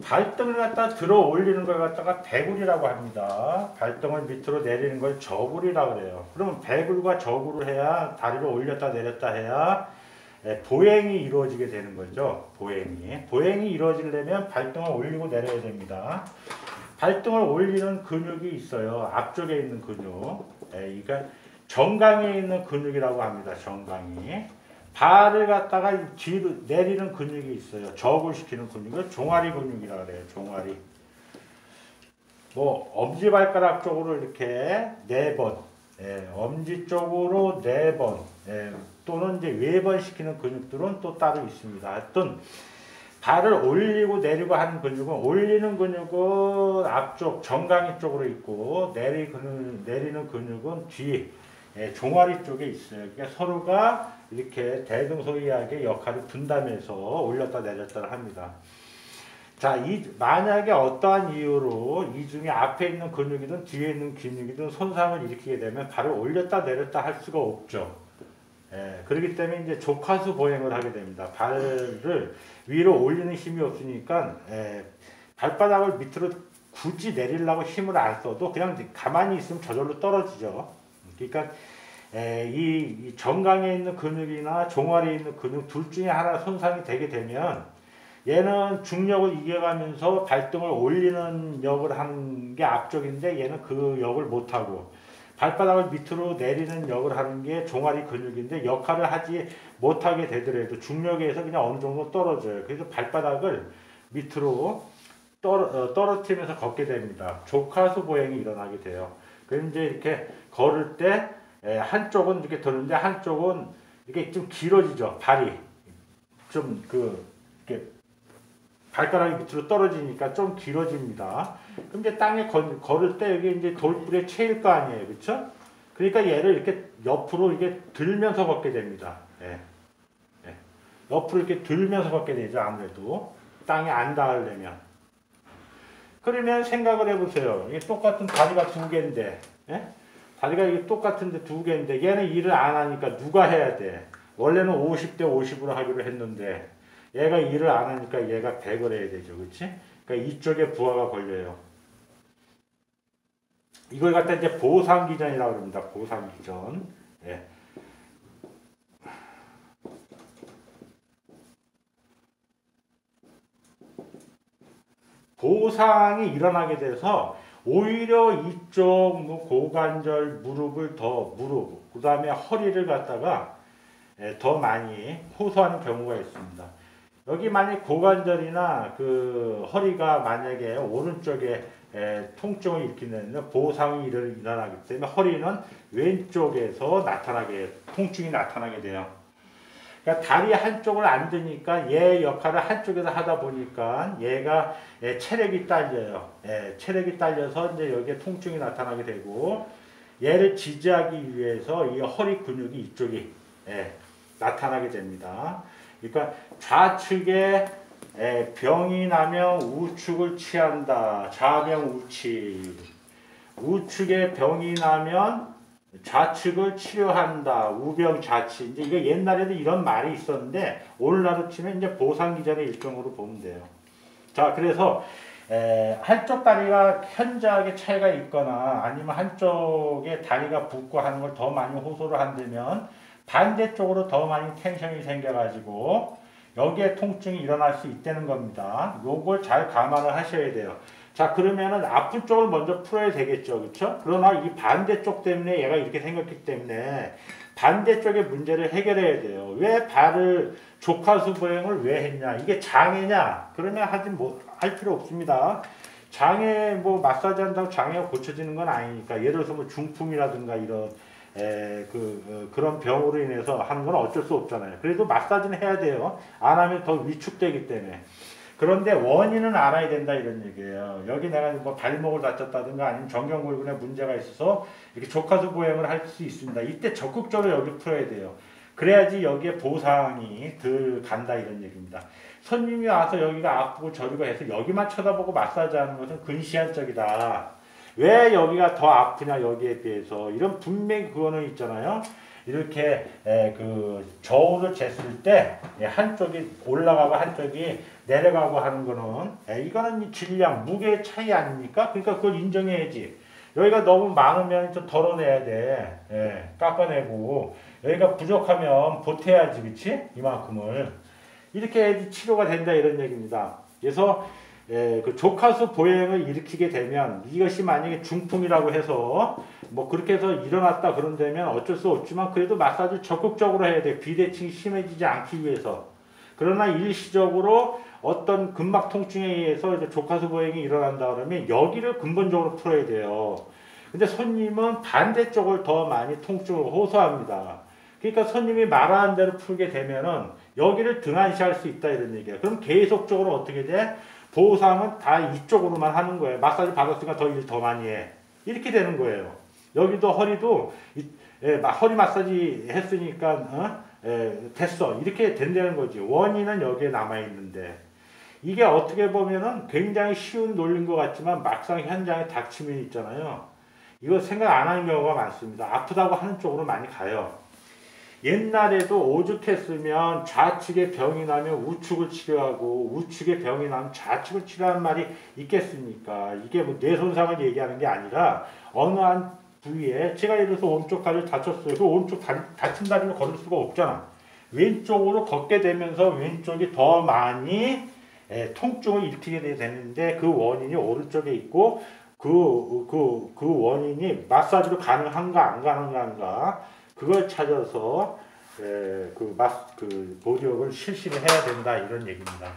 발등을 갖다 들어 올리는 걸 갖다가 배굴이라고 합니다. 발등을 밑으로 내리는 걸 저굴이라고 그래요. 그러면 배굴과 저굴을 해야 다리를 올렸다 내렸다 해야 보행이 이루어지게 되는 거죠. 보행이 이루어지려면 발등을 올리고 내려야 됩니다. 발등을 올리는 근육이 있어요. 앞쪽에 있는 근육. 그러니까 정강이에 있는 근육이라고 합니다. 정강이. 발을 갖다가 뒤로 내리는 근육이 있어요. 저굴시키는 근육을 종아리 근육이라고 그래요. 종아리. 뭐 엄지발가락 쪽으로 이렇게 4번, 엄지 쪽으로 4번, 또는 이제 외번 시키는 근육들은 또 따로 있습니다. 하여튼 발을 올리고 내리고 하는 근육은, 올리는 근육은 앞쪽 정강이 쪽으로 있고 내리는 근육은 뒤 종아리 쪽에 있어요. 그러니까 서로가 이렇게 대등소이하게 역할을 분담해서 올렸다 내렸다 합니다. 자, 만약에 어떠한 이유로 이 중에 앞에 있는 근육이든 뒤에 있는 근육이든 손상을 일으키게 되면 발을 올렸다 내렸다 할 수가 없죠. 그렇기 때문에 이제 족하수 보행을 하게 됩니다. 발을 위로 올리는 힘이 없으니까 발바닥을 밑으로 굳이 내리려고 힘을 안 써도 그냥 가만히 있으면 저절로 떨어지죠. 그러니까 이 정강에 있는 근육이나 종아리에 있는 근육 둘 중에 하나 손상이 되게 되면 얘는 중력을 이겨가면서 발등을 올리는 역을 하는 게 앞쪽인데 얘는 그 역을 못하고, 발바닥을 밑으로 내리는 역을 하는 게 종아리 근육인데 역할을 하지 못하게 되더라도 중력에 의해서 그냥 어느 정도 떨어져요. 그래서 발바닥을 밑으로 떨어뜨리면서 걷게 됩니다. 족하수 보행이 일어나게 돼요. 그래서 이제 이렇게 걸을 때 한쪽은 이렇게 도는데 한쪽은 이렇게 좀 길어지죠. 발이 좀 이렇게 발가락이 밑으로 떨어지니까 좀 길어집니다. 그럼 이제 땅에 걸을 때 여기 이제 돌불에 채일 거 아니에요, 그렇죠? 그러니까 얘를 이렇게 옆으로 이게 들면서 걷게 됩니다. 옆으로 이렇게 들면서 걷게 되죠. 아무래도 땅에 안 닿으려면. 그러면 생각을 해보세요. 이게 똑같은 다리가 두 개인데, 다리가 이게 똑같은데 두 개인데 얘는 일을 안 하니까 누가 해야 돼? 원래는 50대 50으로 하기로 했는데 얘가 일을 안 하니까 얘가 100을 해야 되죠. 그렇지? 그러니까 이쪽에 부하가 걸려요. 이걸 갖다 이제 보상기전이라고 합니다. 보상기전. 보상이 일어나게 돼서 오히려 이쪽 고관절 무릎을 그 다음에 허리를 갖다가 더 많이 호소하는 경우가 있습니다. 여기 만약 고관절이나 그 허리가 만약에 오른쪽에 통증을 일으키는 보상이 일어나기 때문에 허리는 왼쪽에서 통증이 나타나게 돼요. 그러니까 다리 한쪽을 안 드니까 얘 역할을 한쪽에서 하다 보니까 얘가 체력이 딸려요. 체력이 딸려서 이제 여기에 통증이 나타나게 되고, 얘를 지지하기 위해서 이 허리 근육이 이쪽이 나타나게 됩니다. 그러니까 좌측에 병이 나면 우측을 취한다. 좌병우치. 우측에 병이 나면 좌측을 치료한다. 우병좌치. 이제 이게 옛날에도 이런 말이 있었는데 오늘날로 치면 이제 보상기전의 일종으로 보면 돼요. 자, 그래서 한쪽 다리가 현저하게 차이가 있거나 아니면 한쪽에 다리가 붓고 하는 걸 더 많이 호소를 한다면 반대쪽으로 더 많이 텐션이 생겨가지고 여기에 통증이 일어날 수 있다는 겁니다. 요걸 잘 감안을 하셔야 돼요. 자, 그러면은 아픈 쪽을 먼저 풀어야 되겠죠. 그렇죠? 그러나 이 반대쪽 때문에 얘가 이렇게 생겼기 때문에 반대쪽의 문제를 해결해야 돼요. 왜 발을 족하수 보행을 왜 했냐? 이게 장애냐? 그러면 할 필요 없습니다. 장애 마사지 한다고 장애가 고쳐지는 건 아니니까. 예를 들어서 중풍이라든가 이런 그런 병으로 인해서 하는 건 어쩔 수 없잖아요. 그래도 마사지는 해야 돼요. 안 하면 더 위축되기 때문에. 그런데 원인은 알아야 된다 이런 얘기예요. 여기 내가 발목을 다쳤다든가 아니면 정경골근에 문제가 있어서 이렇게 족하수 보행을 할 수 있습니다. 이때 적극적으로 여기 풀어야 돼요. 그래야지 여기에 보상이 덜 간다 이런 얘기입니다. 손님이 와서 여기가 아프고 저리고 해서 여기만 쳐다보고 마사지하는 것은 근시안적이다. 왜 여기가 더 아프냐 여기에 비해서, 이런 분명히 그거는 있잖아요. 이렇게 그 저울을 쟀을 때 한쪽이 올라가고 한쪽이 내려가고 하는 거는 이거는 질량, 무게 차이 아닙니까? 그러니까 그걸 인정해야지. 여기가 너무 많으면 좀 덜어내야 돼. 깎아내고 여기가 부족하면 보태야지, 그치? 이만큼을 이렇게 해야지 치료가 된다 이런 얘기입니다. 그래서 그 조카수 보행을 일으키게 되면 이것이 만약에 중풍이라고 해서 뭐 그렇게 해서 일어났다 그런다면 어쩔 수 없지만 그래도 마사지 적극적으로 해야 돼. 비대칭이 심해지지 않기 위해서. 그러나 일시적으로 어떤 근막 통증에 의해서 이제 조카수 보행이 일어난다 그러면 여기를 근본적으로 풀어야 돼요. 근데 손님은 반대쪽을 더 많이 통증을 호소합니다. 그러니까 손님이 말하는 대로 풀게 되면은 여기를 등한시할 수 있다 이런 얘기예요. 그럼 계속적으로 어떻게 돼? 보상은 다 이쪽으로만 하는 거예요. 마사지 받았으니까 더 일 더 많이 해. 이렇게 되는 거예요. 여기도 허리도 허리 마사지 했으니까 됐어. 이렇게 된다는 거지. 원인은 여기에 남아있는데 이게 어떻게 보면은 굉장히 쉬운 논리인 것 같지만 막상 현장에 닥치면 있잖아요. 이거 생각 안 하는 경우가 많습니다. 아프다고 하는 쪽으로 많이 가요. 옛날에도 오죽했으면 좌측에 병이 나면 우측을 치료하고 우측에 병이 나면 좌측을 치료하는 말이 있겠습니까? 이게 뭐 뇌 손상을 얘기하는 게 아니라 어느 한 부위에 제가 예를 들어서 오른쪽 다리를 다쳤어요. 그 오른쪽 다친 다리를 걸을 수가 없잖아. 왼쪽으로 걷게 되면서 왼쪽이 더 많이 통증을 일으키게 되는데 그 원인이 오른쪽에 있고 그 원인이 마사지로 가능한가 안 가능한가 그걸 찾아서 그 보조업을 실시를 해야 된다 이런 얘기입니다.